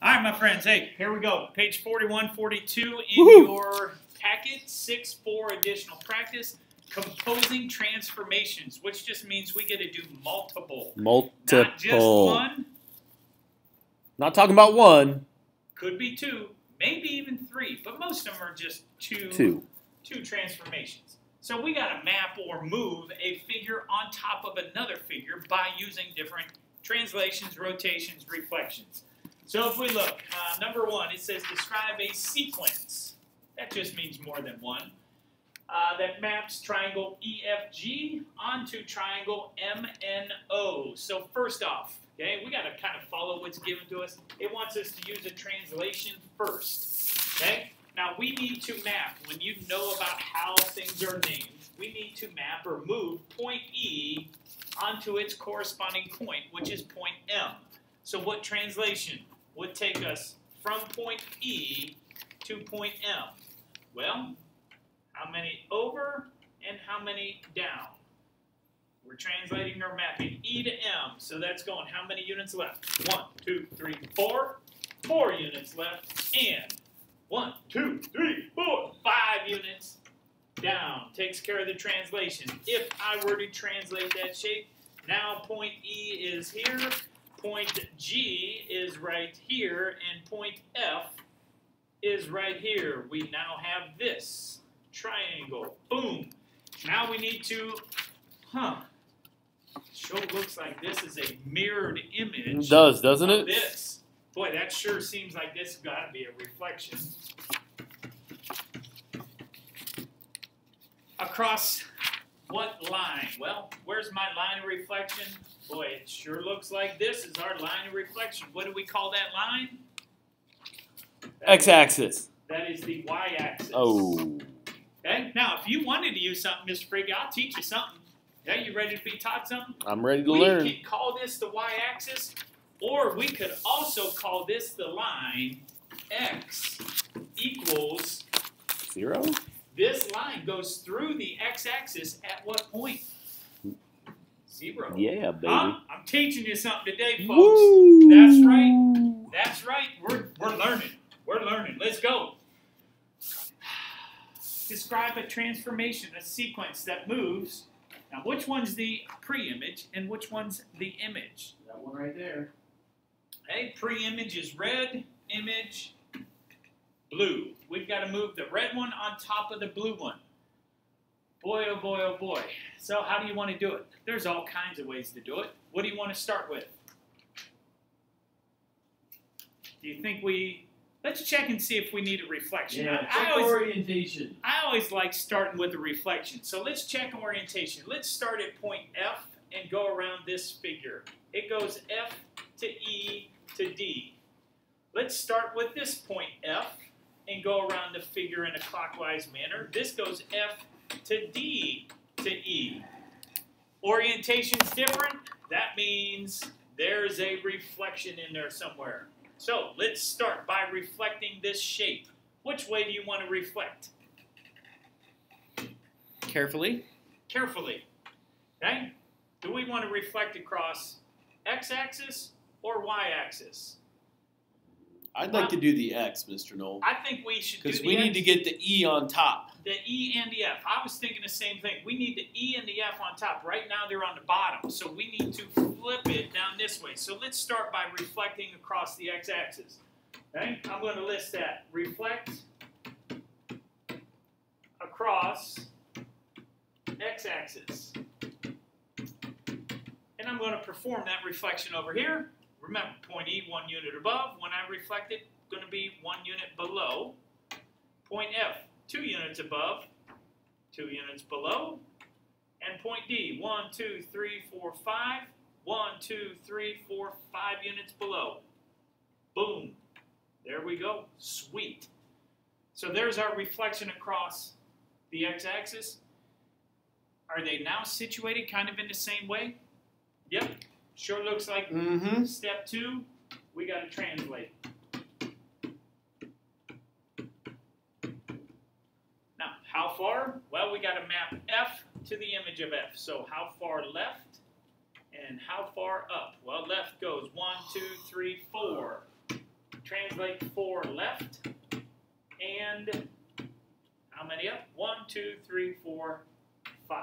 All right, my friends, hey, here we go. Page 41, 42 in your packet, 6-4 additional practice, composing transformations, which just means we get to do multiple. Not just one. Not talking about one. Could be two, maybe even three, but most of them are just two transformations. So we got to map or move a figure on top of another figure by using different translations, rotations, reflections. So if we look, number one, it says describe a sequence. That just means more than one. That maps triangle EFG onto triangle MNO. So first off, okay, we got to kind of follow what's given to us. It wants us to use a translation first. Okay? Now we need to map. When you know about how things are named, we need to map or move point E onto its corresponding point, which is point M. So what translation would take us from point E to point M? Well, how many over and how many down? We're translating or mapping E to M, so that's going how many units left? 1, 2, 3, 4. 4 units left, and 1, 2, 3, 4, 5 units down. Takes care of the translation. If I were to translate that shape, now point E is here, point G is right here, and point F is right here. We now have this triangle. Boom. Now we need to, sure looks like this is a mirrored image. It does, doesn't it? This. Boy, that sure seems like this has got to be a reflection. Across what line? Well, where's my line of reflection? Boy, it sure looks like this is our line of reflection. What do we call that line? X-axis. That is the y-axis. Oh. Okay, now if you wanted to use something, Mr. Frigg, I'll teach you something. Okay, you ready to be taught something? I'm ready to learn. We can call this the y-axis, or we could also call this the line x equals 0. This line goes through the x-axis at what point? 0. Yeah, baby. I'm teaching you something today, folks. Woo! That's right. That's right. We're learning. We're learning. Let's go. Describe a transformation, a sequence that moves. Now, which one's the pre-image and which one's the image? That one right there. Hey, pre-image is red, image, blue. We've got to move the red one on top of the blue one. Boy, oh boy, oh boy. So how do you want to do it? There's all kinds of ways to do it. What do you want to start with? Do you think let's check and see if we need a reflection. Yeah, check orientation. I always like starting with a reflection. So let's check orientation. Let's start at point F and go around this figure. It goes F to E to D. Let's start with this point F and go around the figure in a clockwise manner. This goes F to D to E. Orientation's different. That means there's a reflection in there somewhere. So let's start by reflecting this shape. Which way do you want to reflect? Carefully. Carefully. Okay? Do we want to reflect across x-axis or y-axis? I'd like to do the X, Mr. Knoll. I think we should do the Because we need to get the E on top. The E and the F. I was thinking the same thing. We need the E and the F on top. Right now they're on the bottom, so we need to flip it down this way. So let's start by reflecting across the x-axis. Okay? I'm going to list that. Reflect across x-axis. And I'm going to perform that reflection over here. Remember, point E, 1 unit above. When I reflect it, going to be 1 unit below. Point F, 2 units above, 2 units below. And point D, 1, 2, 3, 4, 5. 1, 2, 3, 4, 5 units below. Boom. There we go. Sweet. So there's our reflection across the x-axis. Are they now situated kind of in the same way? Yep. Sure looks like step 2, we got to translate. Now, how far? Well, we got to map F to the image of F. So how far left and how far up? Well, left goes 1, 2, 3, 4. translate 4 left, and how many up? 1, 2, 3, 4, 5.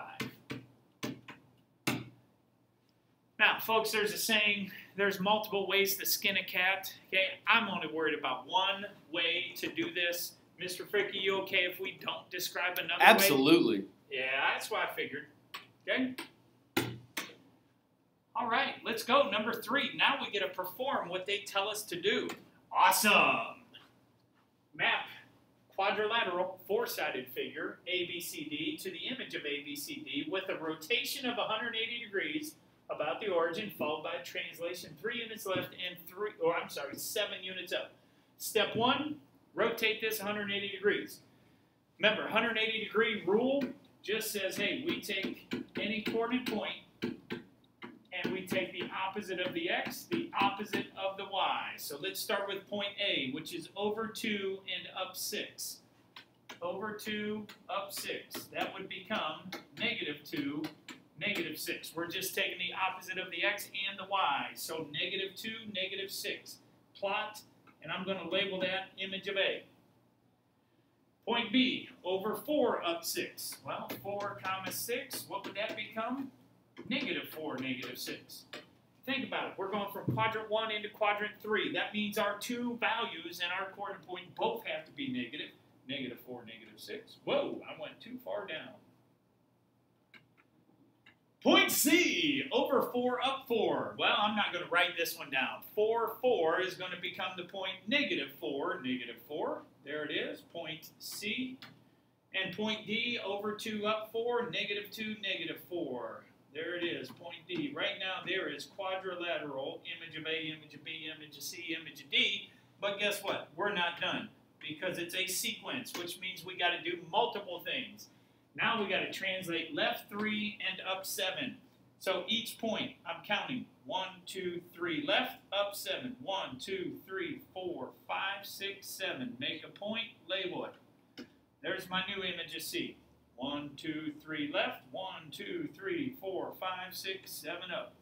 Now, folks, there's a saying, there's multiple ways to skin a cat. Okay, I'm only worried about one way to do this. Mr. Frick, are you okay if we don't describe another way? Absolutely. Yeah, that's what I figured. Okay? All right, let's go. Number 3. Now we get to perform what they tell us to do. Awesome. Map quadrilateral 4-sided figure ABCD to the image of ABCD with a rotation of 180 degrees about the origin, followed by translation 3 units left and 7 units up. Step 1, rotate this 180 degrees. Remember, 180 degree rule just says, hey, we take any coordinate point and we take the opposite of the x, the opposite of the y. So let's start with point A, which is over 2 and up 6. Over 2, up 6. That would become -2, -6. We're just taking the opposite of the x and the y. So -2, -6. Plot, and I'm going to label that image of A. Point B, over 4, up 6. Well, 4, 6, what would that become? -4, -6. Think about it. We're going from quadrant 1 into quadrant 3. That means our two values and our coordinate point both have to be negative. -4, -6. Whoa, I went too far down. Point C, over 4, up 4. Well, I'm not going to write this one down. 4, 4 is going to become the point -4, -4. There it is, point C. And point D, over 2, up 4, -2, -4. There it is, point D. Right now, there is quadrilateral, image of A, image of B, image of C, image of D. But guess what? We're not done because it's a sequence, which means we got to do multiple things. Now we got to translate left 3 and up 7. So each point, I'm counting 1, 2, 3 left, up 7. 1, 2, 3, 4, 5, 6, 7. Make a point, label it. There's my new image of C. 1, 2, 3 left, 1, 2, 3, 4, 5, 6, 7 up.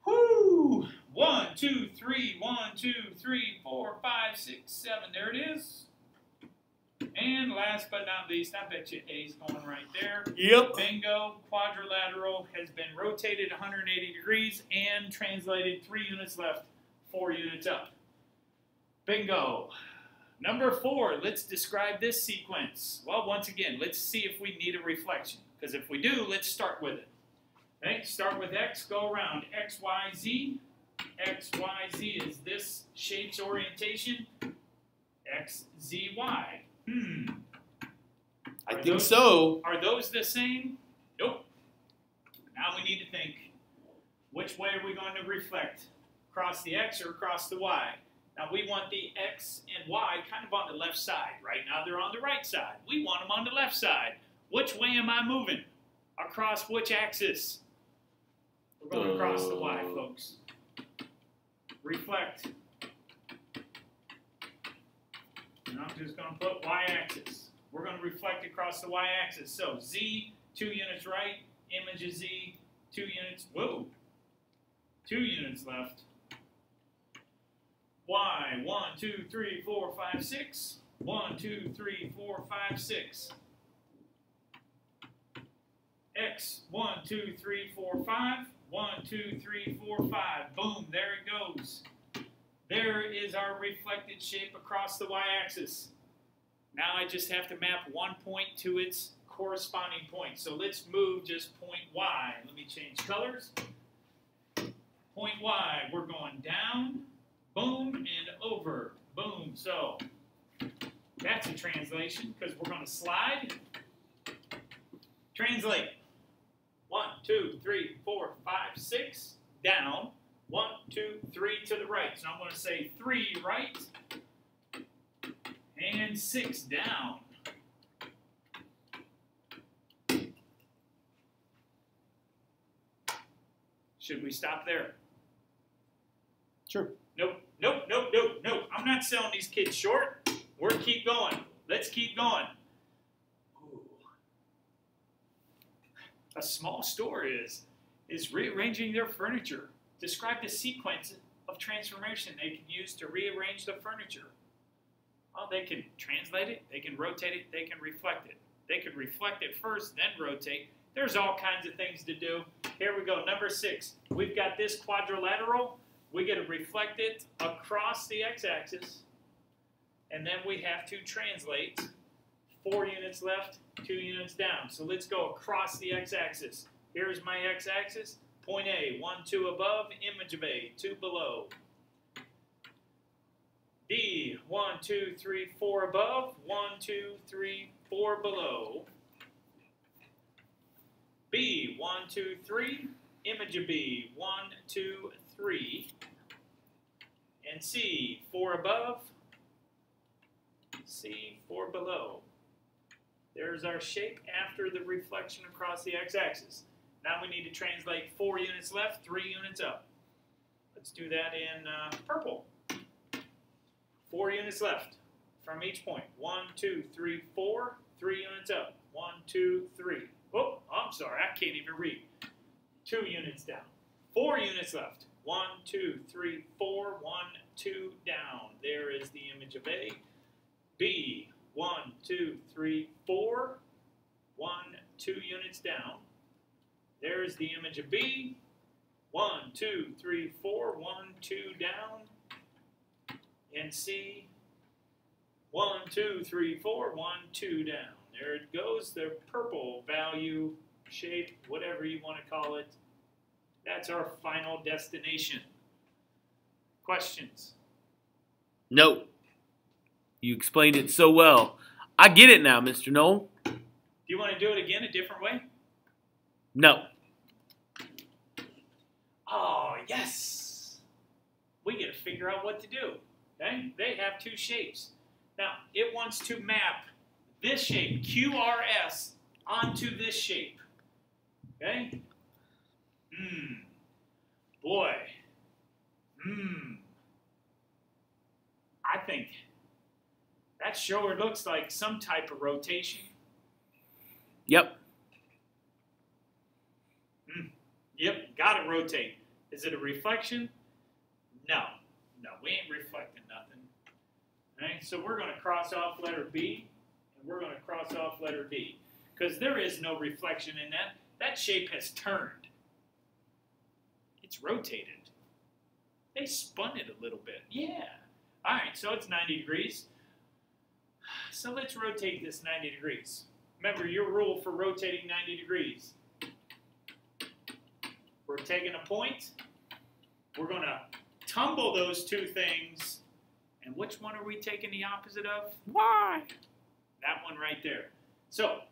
Whoo! 1, 2, 3, 1, 2, 3, 4, 5, 6, 7. There it is. And last but not least, I bet you A's going right there. Yep. Bingo. Quadrilateral has been rotated 180 degrees and translated 3 units left, 4 units up. Bingo. Number 4, let's describe this sequence. Well, once again, let's see if we need a reflection. Because if we do, let's start with it. Okay, start with X, go around X, Y, Z. X, Y, Z is this shape's orientation. X, Z, Y. I think so. Are those the same? Nope. Now we need to think, which way are we going to reflect? Across the X or across the Y? Now we want the X and Y kind of on the left side. Right now they're on the right side. We want them on the left side. Which way am I moving? Across which axis? We're going across the Y, folks. Reflect. And I'm just going to put Y-axis. We're going to reflect across the Y-axis. So Z, 2 units right, image of Z, 2 units, whoa, 2 units left. Y, 1, 2, 3, 4, 5, 6. 1, 2, 3, 4, 5, 6. X, 1, 2, 3, 4, 5. 1, 2, 3, 4, 5. Boom, there it goes. There is our reflected shape across the y-axis. Now I just have to map one point to its corresponding point. So let's move just point Y. Let me change colors. Point Y, we're going down, boom, and over, boom. So that's a translation because we're going to slide. Translate. 1, 2, 3, 4, 5, 6, down. 1, 2, 3 to the right. So I'm going to say 3 right and 6 down. Should we stop there? Sure. Nope, nope, nope, nope, nope. I'm not selling these kids short. We're keep going. Let's keep going. Ooh. A small store is rearranging their furniture. Describe the sequence of transformation they can use to rearrange the furniture. Well, they can translate it, they can rotate it, they can reflect it. They could reflect it first, then rotate. There's all kinds of things to do. Here we go, number 6. We've got this quadrilateral. We get to reflect it across the x-axis. And then we have to translate 4 units left, 2 units down. So let's go across the x-axis. Here's my x-axis. Point A, 1, 2 above, image of A, 2 below. B, 1, 2, 3, 4 above, 1, 2, 3, 4 below. B, 1, 2, 3, image of B, 1, 2, 3. And C, 4 above, C, 4 below. There's our shape after the reflection across the x-axis. Now we need to translate 4 units left, 3 units up. Let's do that in purple. 4 units left from each point. 1, 2, 3, 4. 3 units up. 1, 2, 3. Oh, I'm sorry, I can't even read. 2 units down. 4 units left. 1, 2, 3, 4. 1, 2 down. There is the image of A. B, 1, 2, 3, 4. 1, 2 units down. There's the image of B. 1, 2, 3, 4. 1, 2 down. And C. 1, 2, 3, 4. 1, 2 down. There it goes. The purple value, shape, whatever you want to call it. That's our final destination. Questions? No. You explained it so well. I get it now, Mr. Knoll. Do you want to do it again a different way? No. Oh, yes. We get to figure out what to do. Okay? They have 2 shapes. Now, it wants to map this shape, QRS, onto this shape. Okay? Boy. I think that sure looks like some type of rotation. Yep. Yep, gotta rotate. Is it a reflection? No. No, we ain't reflecting nothing. All right, so we're going to cross off letter B, and we're going to cross off letter D. Because there is no reflection in that. That shape has turned. It's rotated. They spun it a little bit. Yeah. All right, so it's 90 degrees. So let's rotate this 90 degrees. Remember your rule for rotating 90 degrees. We're taking a point. We're going to tumble those 2 things. And which one are we taking the opposite of? Why? That one right there. So,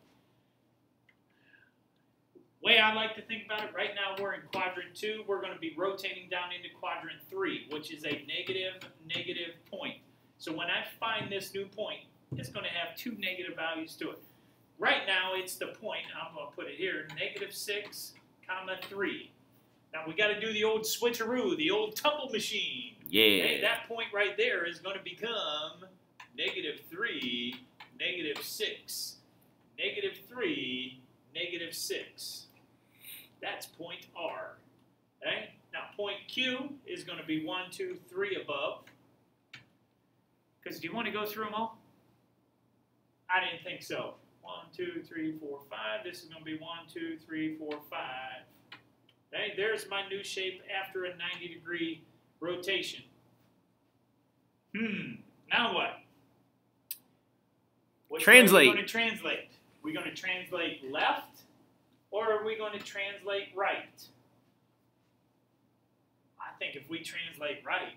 way I like to think about it, right now we're in quadrant 2. We're going to be rotating down into quadrant 3, which is a negative point. So when I find this new point, it's going to have 2 negative values to it. Right now, it's the point, I'm going to put it here, -6, 3. Now, we got to do the old switcheroo, the old tumble machine. Yeah. Hey, that point right there is going to become -3, -6, -3, -6. That's point R. Okay? Now, point Q is going to be 1, 2, 3 above. Because do you want to go through them all? I didn't think so. 1, 2, 3, 4, 5. This is going to be 1, 2, 3, 4, 5. Okay, there's my new shape after a 90-degree rotation. Now what? Which Translate. way are we going to translate? Are we going to translate left, or are we going to translate right? I think if we translate right,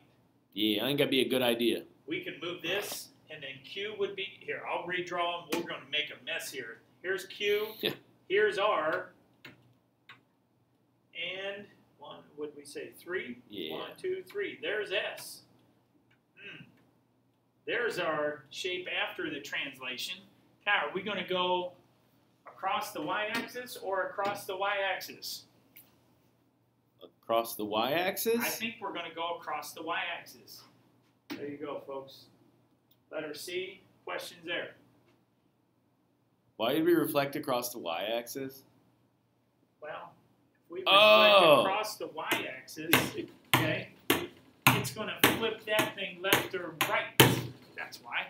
Yeah, I think that'd be a good idea. we can move this, and then Q would be here. I'll redraw them. We're going to make a mess here. Here's Q. Here's R. And what did we say? 3? Yeah. 1, 2, 3. There's S. There's our shape after the translation. Now, are we going to go across the y-axis or across the y-axis? Across the y-axis? I think we're going to go across the y-axis. There you go, folks. Letter C. Questions there. Why did we reflect across the y-axis? Well, if we reflect across the y-axis, okay, it's going to flip that thing left or right. That's why.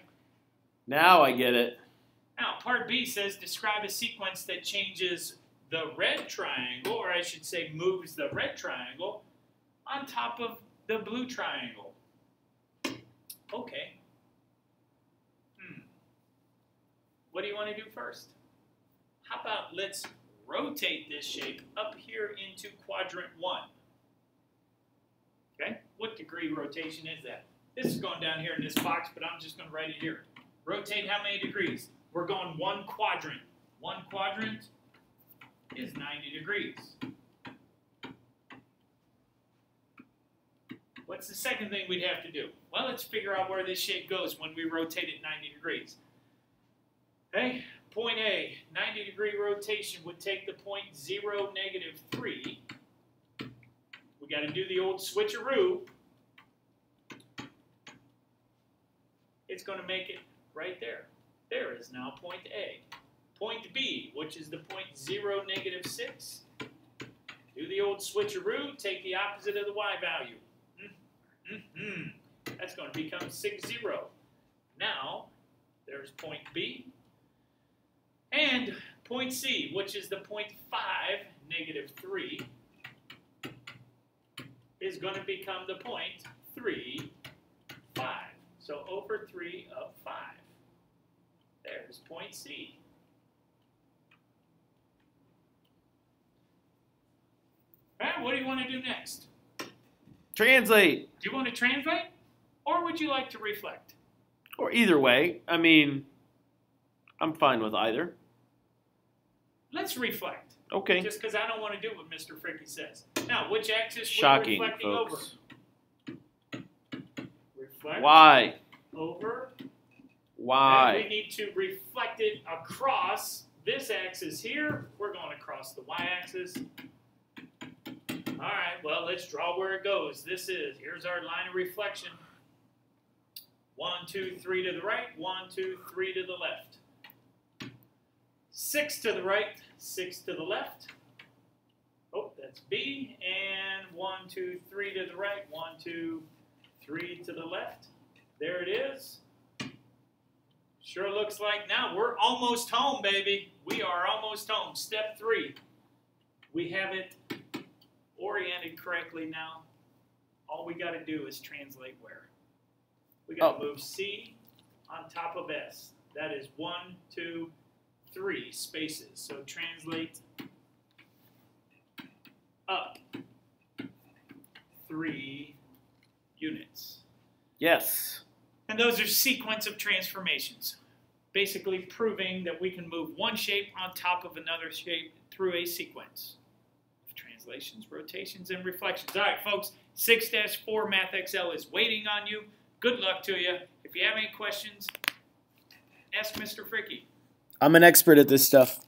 Now I get it. Now, part B says describe a sequence that changes the red triangle, or I should say moves the red triangle on top of the blue triangle. Okay. What do you want to do first? How about let's rotate this shape up here into quadrant 1. Okay? What degree rotation is that? This is going down here in this box, but I'm just going to write it here. Rotate how many degrees? We're going 1 quadrant. 1 quadrant is 90 degrees. What's the second thing we'd have to do? Well, let's figure out where this shape goes when we rotate it 90 degrees. Okay, point A, 90-degree rotation would take the point 0, -3. We got to do the old switcheroo. It's going to make it right there. There is now point A. Point B, which is the point 0, -6. Do the old switcheroo, take the opposite of the y value. That's going to become 6, 0. Now, there's point B. And point C, which is the point 5, -3, is going to become the point 3, 5. So over 3 of 5. There's point C. All right, what do you want to do next? Translate. Do you want to translate? Or would you like to reflect? Or either way. I mean, I'm fine with either. Let's reflect. Okay. Just because I don't want to do what Mr. Fricky says. Now, which axis Shocking, we're reflecting folks. over? Reflect. Why? Over. Why? And we need to reflect it across this axis here. We're going across the y-axis. All right, well, let's draw where it goes. Here's our line of reflection. 1, 2, 3 to the right. 1, 2, 3 to the left. 6 to the right, 6 to the left. Oh, that's B. And 1, 2, 3 to the right, 1, 2, 3 to the left. There it is. Sure looks like now we're almost home, baby. We are almost home. Step 3. We have it oriented correctly now. All we got to do is translate where. We got to move C on top of S. That is 1, 2, 3 spaces. So translate up 3 units. Yes. And those are sequence of transformations, basically proving that we can move one shape on top of another shape through a sequence of translations, rotations, and reflections. All right, folks, 6-4 Math XL is waiting on you. Good luck to you. If you have any questions, ask Mr. Fricky. I'm an expert at this stuff.